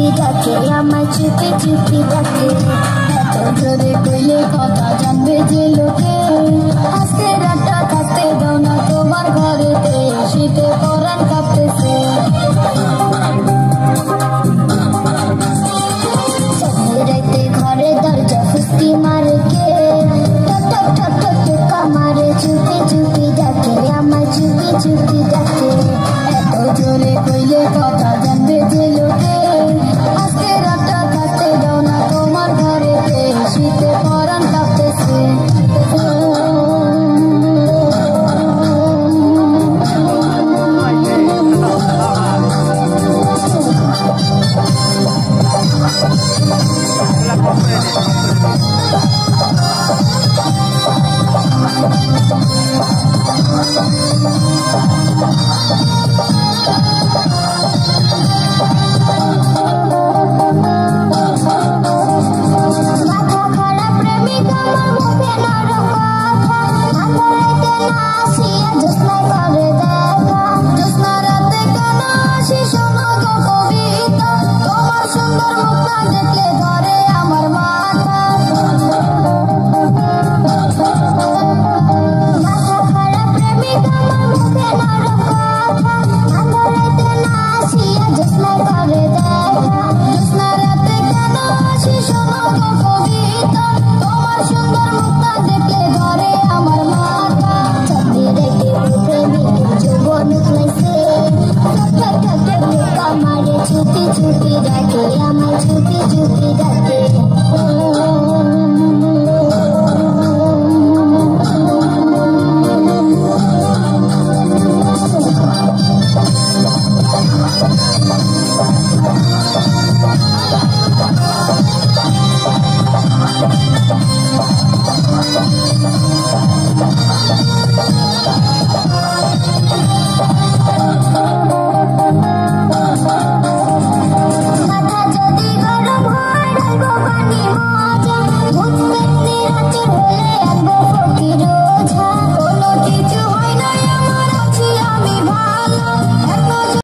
চুপি ডাকে আমায় চুপি চুপি ডাকে এত জোরে কইলে কথা জানবে যে লোকে আজকে রাতটা থাকতে দাও না তোমার ঘরেতে শীতে পরাণ কাঁপতেছে রাইতে ঘরে দরজা ফুসকি মারে কে টক টক টক টক টোকা মারে চুপি চুপি ডাকে আমায় চুপি চুপি ডাকে এত জোরে কইলে কথা জানবে যে লোকে আজকে রাতটা থাকতে দাও না তোমার ঘরেতে শীতে পরাণ কাঁপতেছে চুপি চুপি ডাকে আমার চুপি চুপি ডাকে